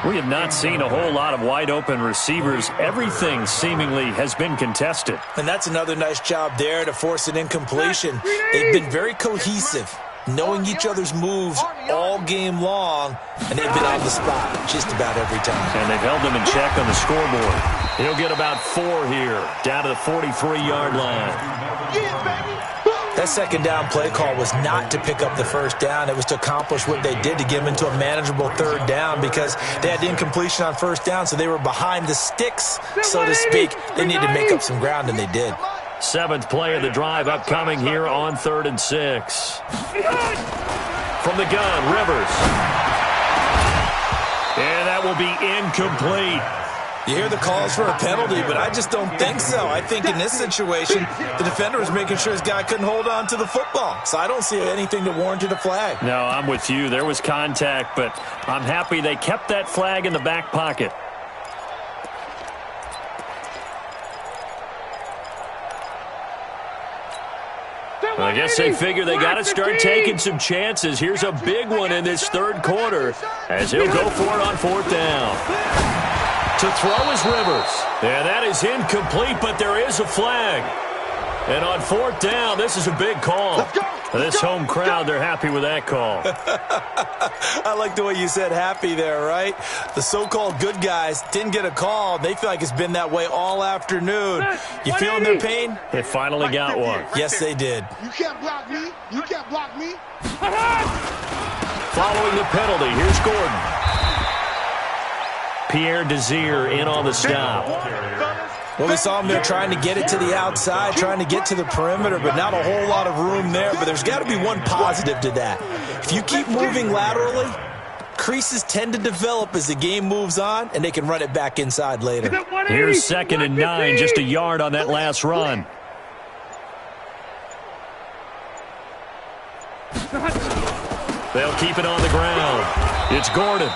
We have not seen a whole lot of wide-open receivers. Everything seemingly has been contested. And that's another nice job there to force an incompletion. They've been very cohesive, knowing each other's moves all game long, and they've been on the spot just about every time. And they've held them in check on the scoreboard. He'll get about 4 here, down to the 43-yard line. That 2nd down play call was not to pick up the 1st down. It was to accomplish what they did to get them into a manageable 3rd down because they had the incompletion on 1st down, so they were behind the sticks, so to speak. They needed to make up some ground, and they did. 7th play of the drive upcoming here on 3rd and 6. From the gun, Rivers. And that will be incomplete. You hear the calls for a penalty, but I just don't think so. I think in this situation, the defender was making sure his guy couldn't hold on to the football. So I don't see anything that warranted a flag. No, I'm with you. There was contact, but I'm happy they kept that flag in the back pocket. Well, I guess they figure they got to start taking some chances. Here's a big one in this 3rd quarter as he'll go for it on 4th down. To throw is Rivers. And that is incomplete, but there is a flag. And on 4th down, this is a big call. This home crowd, they're happy with that call. I like the way you said happy there, right? The so-called good guys didn't get a call. They feel like it's been that way all afternoon. You feeling their pain? They finally got one. Yes, they did. You can't block me. You can't block me. Following the penalty, here's Gordon. Pierre Desir in on the stop. Well, we saw him there trying to get it to the outside, trying to get to the perimeter, but not a whole lot of room there. But there's got to be one positive to that. If you keep moving laterally, creases tend to develop as the game moves on, and they can run it back inside later. Here's 2nd and 9, just a yard on that last run. They'll keep it on the ground. It's Gordon.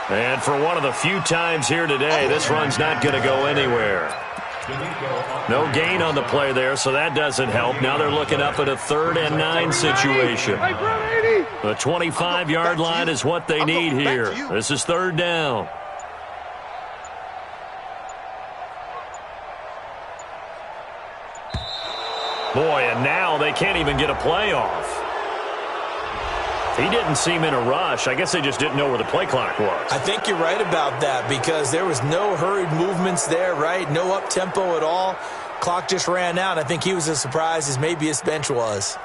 And for one of the few times here today, this run's not going to go anywhere. No gain on the play there, so that doesn't help. Now they're looking up at a 3rd and 9 situation. The 25-yard line is what they need here. This is 3rd down. Boy, and now they can't even get a play off. He didn't seem in a rush. I guess they just didn't know where the play clock was. I think you're right about that because there was no hurried movements there, right? No up-tempo at all. Clock just ran out. I think he was as surprised as maybe his bench was.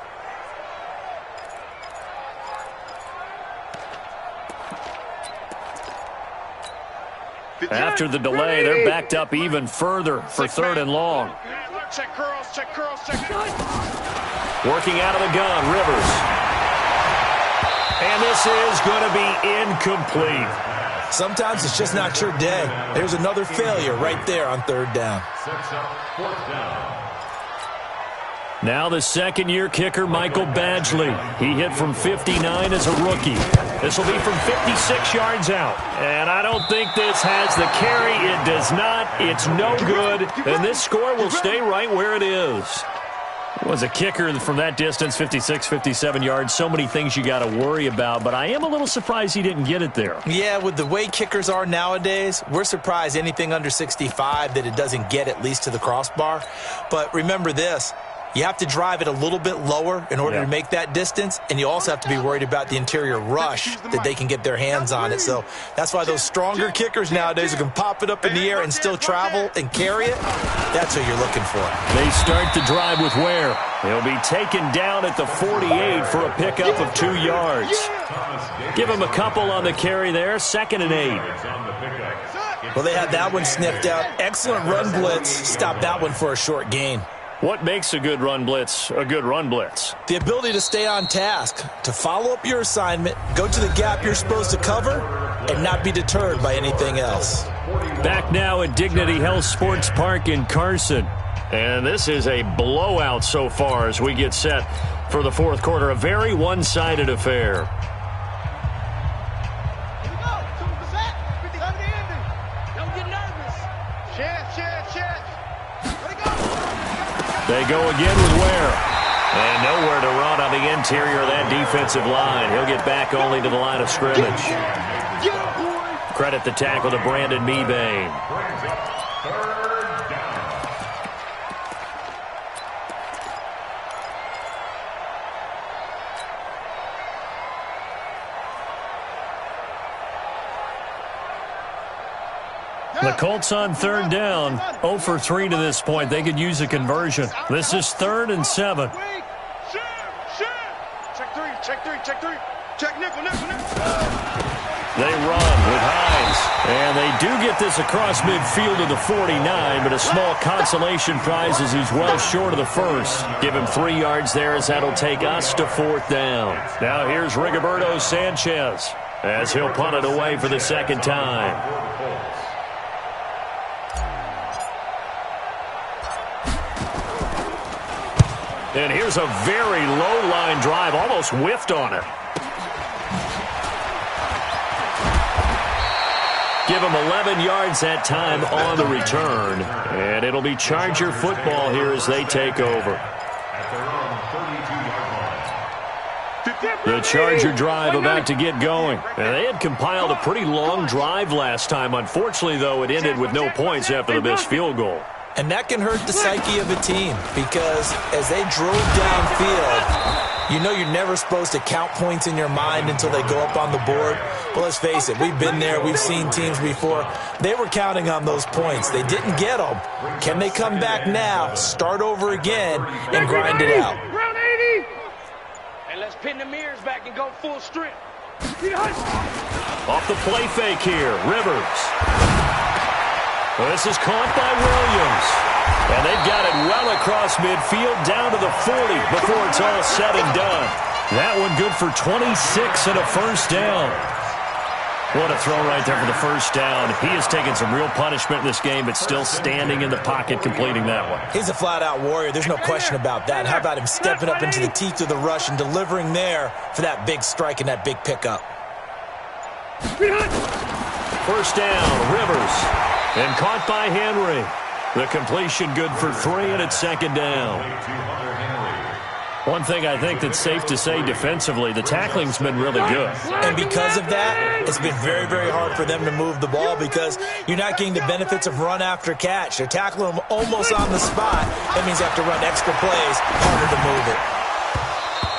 After the delay, they're backed up even further for 3rd and long. Check curls, check curls, check. Working out of the gun, Rivers. And this is going to be incomplete. Sometimes it's just not your day. There's another failure right there on 3rd down. Now the second-year kicker, Michael Badgley. He hit from 59 as a rookie. This will be from 56 yards out. And I don't think this has the carry. It does not. It's no good. And this score will stay right where it is. Was a kicker from that distance, 56, 57 yards. So many things you got to worry about, but I am a little surprised he didn't get it there. Yeah, with the way kickers are nowadays, we're surprised anything under 65 that it doesn't get at least to the crossbar. But remember this. You have to drive it a little bit lower in order to make that distance, and you also have to be worried about the interior rush that they can get their hands on it. So that's why those stronger kickers nowadays who can pop it up in the air and still travel and carry it, that's what you're looking for. They start the drive with Ware. He'll be taken down at the 48 for a pickup of 2 yards. Give him a couple on the carry there, 2nd and 8. Well, they had that one sniffed out. Excellent run blitz. Stop that one for a short gain. What makes a good run blitz a good run blitz? The ability to stay on task, to follow up your assignment, go to the gap you're supposed to cover, and not be deterred by anything else. Back now at Dignity Health Sports Park in Carson. And this is a blowout so far as we get set for the 4th quarter. A very one-sided affair. They go again with Ware. And nowhere to run on the interior of that defensive line. He'll get back only to the line of scrimmage. Credit the tackle to Brandon Mebane. The Colts on 3rd down, 0 for 3 to this point. They could use a conversion. This is 3rd and 7. Check 3, check 3, check 3. Check nickel, nickel, nickel. They run with Hines. And they do get this across midfield to the 49, but a small consolation prize as he's well short of the first. Give him 3 yards there as that'll take us to 4th down. Now here's Rigoberto Sanchez as he'll punt it away for the 2nd time. And here's a very low-line drive, almost whiffed on it. Give him 11 yards that time on the return. And it'll be Charger football here as they take over. The Charger drive about to get going. And they had compiled a pretty long drive last time. Unfortunately, though, it ended with no points after the missed field goal. And that can hurt the psyche of a team because as they drove downfield, you know you're never supposed to count points in your mind until they go up on the board. Well, let's face it, we've been there. We've seen teams before. They were counting on those points. They didn't get them. Can they come back now, start over again, and grind it out? Round 80. And let's pin the mirrors back and go full strength. Off the play fake here, Rivers. Well, this is caught by Williams. And they've got it well across midfield down to the 40 before it's all said and done. That one good for 26 and a first down. What a throw right there for the first down. He has taken some real punishment in this game, but still standing in the pocket completing that one. He's a flat-out warrior. There's no question about that. How about him stepping up into the teeth of the rush and delivering there for that big strike and that big pickup? First down, Rivers. And caught by Henry. The completion good for 3, and it's second down. One thing I think that's safe to say defensively, the tackling's been really good. And because of that, it's been very, very hard for them to move the ball because you're not getting the benefits of run after catch. They're tackling them almost on the spot. That means you have to run extra plays, harder to move it.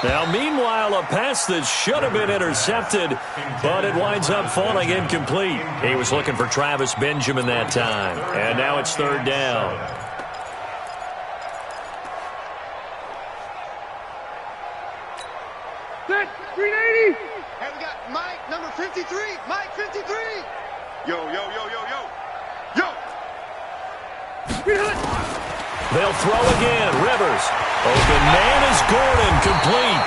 Now, meanwhile, a pass that should have been intercepted, but it winds up falling incomplete. He was looking for Travis Benjamin that time, and now it's third down. Set, 380. Hey, we got Mike, number 53. Mike, 53. Yo, yo, yo, yo, yo. Yo. They'll throw again. Rivers. Open man is Gordon. Complete.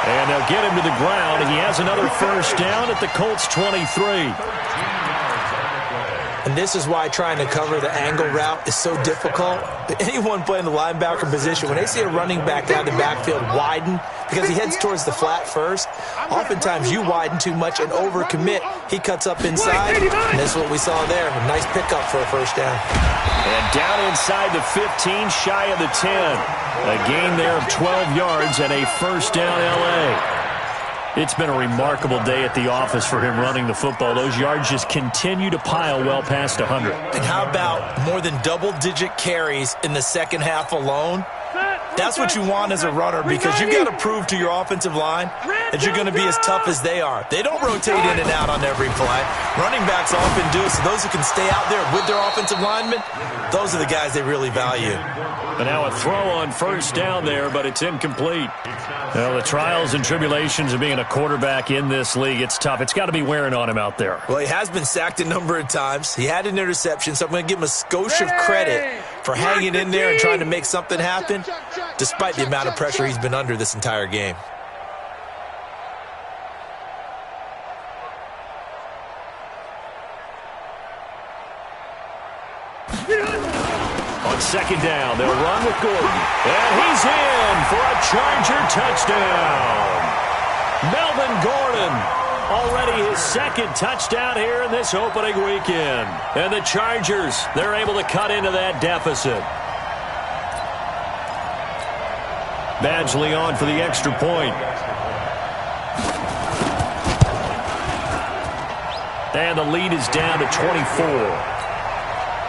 And they'll get him to the ground. He has another first down at the Colts 23. And this is why trying to cover the angle route is so difficult. Anyone playing the linebacker position, when they see a running back out of the backfield widen, because he heads towards the flat first, oftentimes you widen too much and overcommit. He cuts up inside, and that's what we saw there. A nice pickup for a first down. And down inside the 15, shy of the 10. A gain there of 12 yards and a first down L.A. It's been a remarkable day at the office for him running the football. Those yards just continue to pile well past 100. And how about more than double-digit carries in the second half alone? That's what you want as a runner because you've got to prove to your offensive line that you're going to be as tough as they are. They don't rotate in and out on every play. Running backs often do, so those who can stay out there with their offensive linemen, those are the guys they really value. And now a throw on first down there, but it's incomplete. Well, the trials and tribulations of being a quarterback in this league, it's tough. It's got to be wearing on him out there. Well, he has been sacked a number of times. He had an interception, so I'm going to give him a skosh of credit for hanging in there and trying to make something happen, despite the amount of pressure he's been under this entire game. On second down, they'll run with Gordon. And he's in for a Charger touchdown. Melvin Gordon, already his second touchdown here in this opening weekend. And the Chargers, they're able to cut into that deficit. Badgley on for the extra point. And the lead is down to 24.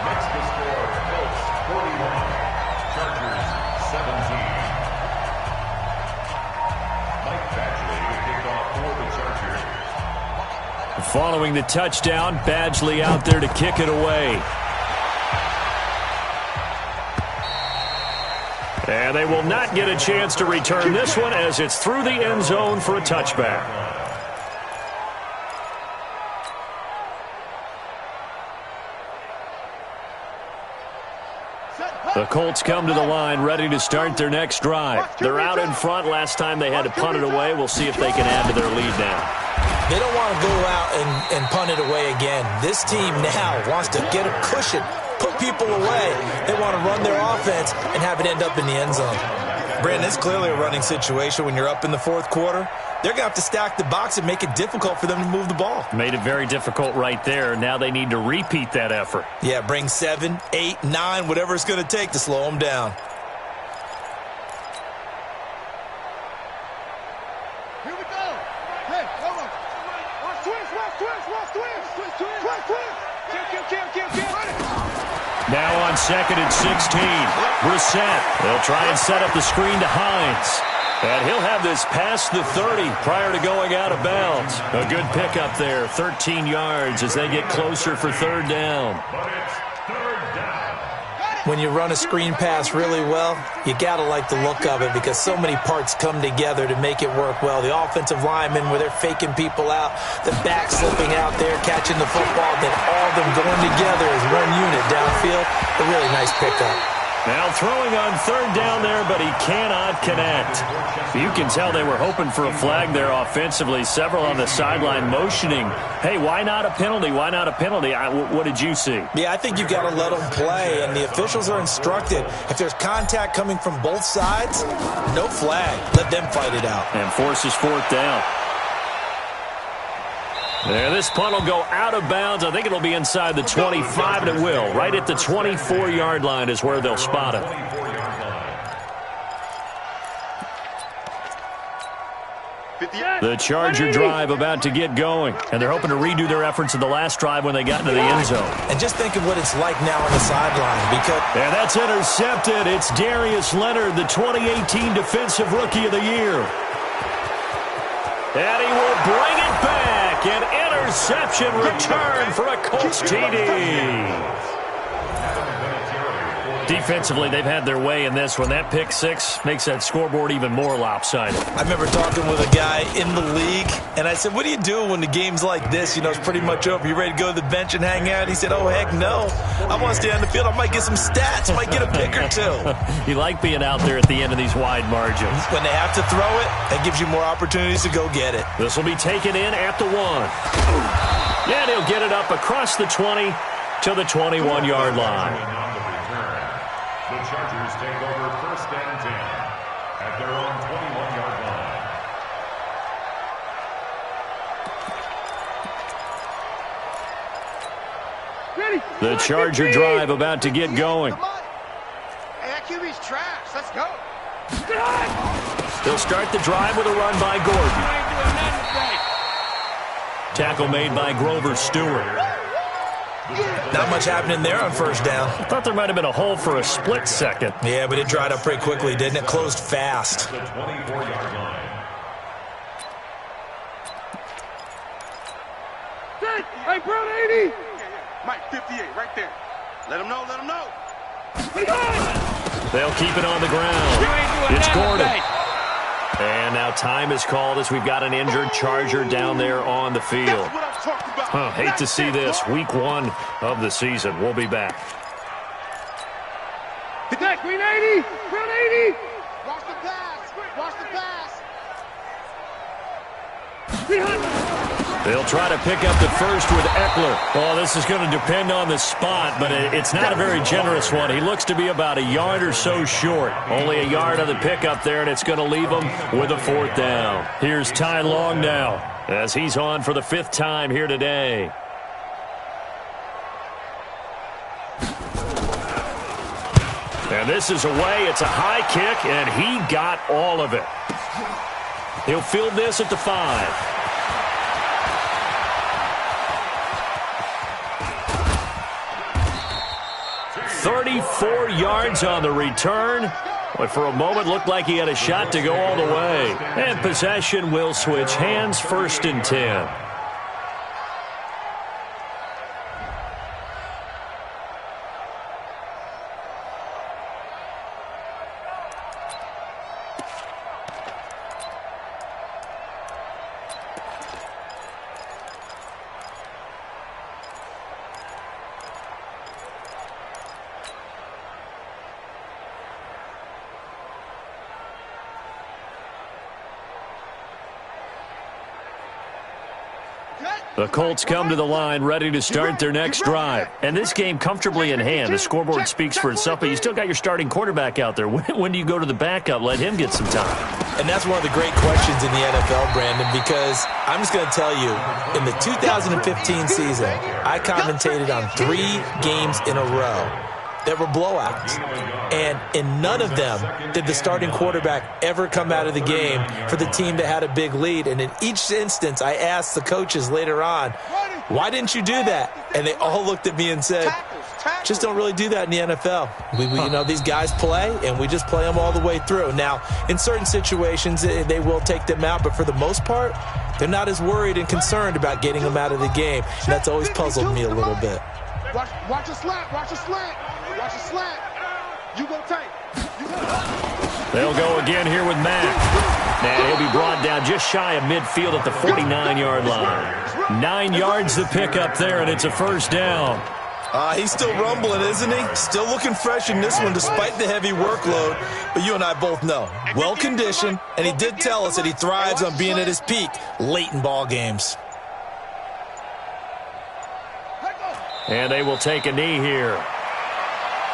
Next to score, Colts 41, Chargers 17. Mike Badgley to kick off for the Chargers. Following the touchdown, Badgley out there to kick it away. And they will not get a chance to return this one as it's through the end zone for a touchback. The Colts come to the line ready to start their next drive. They're out in front. Last time they had to punt it away. We'll see if they can add to their lead now. They don't want to go out and punt it away again. This team now wants to get a cushion, put people away. They want to run their offense and have it end up in the end zone. Brandon, it's clearly a running situation when you're up in the fourth quarter. They're going to have to stack the box and make it difficult for them to move the ball. Made it very difficult right there. Now they need to repeat that effort. Yeah, bring 7, 8, 9, whatever it's going to take to slow them down. Here we go. Hey, hold on. Watch twist. Kill. Now on second and 16. Brissett. They'll try and set up the screen to Hines. And he'll have this past the 30 prior to going out of bounds. A good pickup there, 13 yards as they get closer for third down. But it's third down. When you run a screen pass really well, you got to like the look of it because so many parts come together to make it work well. The offensive linemen, where they're faking people out, the back slipping out there, catching the football, then all of them going together as one unit downfield. A really nice pickup. Now throwing on third down there, but he cannot connect. You can tell they were hoping for a flag there offensively. Several on the sideline motioning, hey, why not a penalty? Why not a penalty? What did you see? Yeah, I think you've got to let them play, and the officials are instructed. If there's contact coming from both sides, no flag. Let them fight it out. And forces fourth down. There, this punt will go out of bounds. I think it'll be inside the 25, and it will. Right at the 24-yard line is where they'll spot it. The Charger drive about to get going, and they're hoping to redo their efforts in the last drive when they got into the end zone. And just think of what it's like now on the sideline. Because and that's intercepted. It's Darius Leonard, the 2018 Defensive Rookie of the Year. And he will bring it back. An interception return for a Colts TD. Defensively, they've had their way in this one. That pick six makes that scoreboard even more lopsided. I remember talking with a guy in the league, and I said, what do you do when the game's like this? You know, it's pretty much over. You ready to go to the bench and hang out? He said, oh, heck no. I want to stay on the field. I might get some stats. I might get a pick or two. You like being out there at the end of these wide margins. When they have to throw it, that gives you more opportunities to go get it. This will be taken in at the 1. Yeah, he'll get it up across the 20 to the 21-yard line. The Chargers take over 1st and 10 at their own 21-yard line. The Charger drive about to get going. Hey, that QB's trash. Let's go. They'll start the drive with a run by Gordon. Tackle made by Grover Stewart. Not much happening there on 1st down. I thought there might have been a hole for a split second. Yeah, but it dried up pretty quickly, didn't it? Closed fast. The 24-yard line. Hey, Brown 80. Mike 58 right there. Let him know, let him know. They'll keep it on the ground. It's Gordon. And now time is called as we've got an injured Charger down there on the field. Hate to see this. Week 1 of the season. We'll be back. Hit that, Green 80. Brown 80. Watch the pass. Watch the pass. They'll try to pick up the first with Eckler. Oh, this is going to depend on the spot, but it's not a very generous one. He looks to be about a yard or so short. Only a yard on the pickup there, and it's going to leave him with a 4th down. Here's Ty Long now as he's on for the 5th time here today. And this is away. It's a high kick, and he got all of it. He'll field this at the 5. 34 yards on the return. But for a moment, looked like he had a shot to go all the way. And possession will switch hands, 1st and 10. The Colts come to the line ready to start their next drive. And this game comfortably in hand. The scoreboard speaks for itself, but you still got your starting quarterback out there. When do you go to the backup? Let him get some time. And that's one of the great questions in the NFL, Brandon, because I'm just going to tell you, in the 2015 season, I commentated on 3 games in a row that were blowouts. And in none of them did the starting quarterback ever come out of the game for the team that had a big lead. And in each instance, I asked the coaches later on, why didn't you do that? And they all looked at me and said, just don't really do that in the NFL. We you know, these guys play, and we just play them all the way through. Now, in certain situations, they will take them out, but for the most part, they're not as worried and concerned about getting them out of the game. And that's always puzzled me a little bit. Watch a slant. Watch a slant. Watch a slant. You go tight. They'll go again here with Mack. And he'll be brought down just shy of midfield at the 49-yard line. 9 yards to pick up there, and it's a 1st down. He's still rumbling, isn't he? Still looking fresh in this one despite the heavy workload. But you and I both know, well-conditioned, and he did tell us that he thrives on being at his peak late in ball games. And they will take a knee here.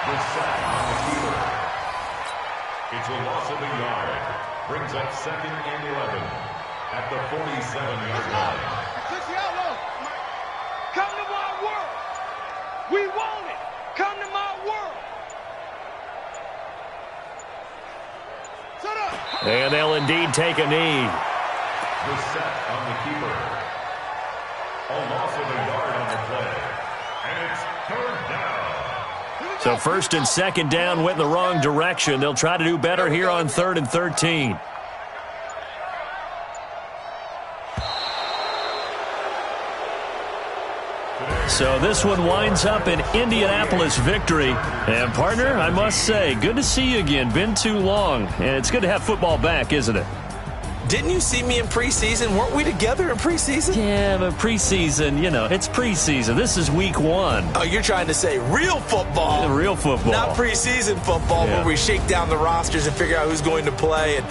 The sack on the keeper. It's a loss of a yard. Brings up 2nd and 11 at the 47-yard line. And they'll indeed take a knee. The sack on the keeper. A loss of a yard on the play. And it's third down. So first and second down went in the wrong direction. They'll try to do better here on 3rd and 13. So this one winds up an Indianapolis victory. And, partner, I must say, good to see you again. Been too long. And it's good to have football back, isn't it? Didn't you see me in preseason? Weren't we together in preseason? Yeah, but preseason, it's preseason. This is week 1. Oh, you're trying to say real football. Real football. Not preseason football where we shake down the rosters and figure out who's going to play. And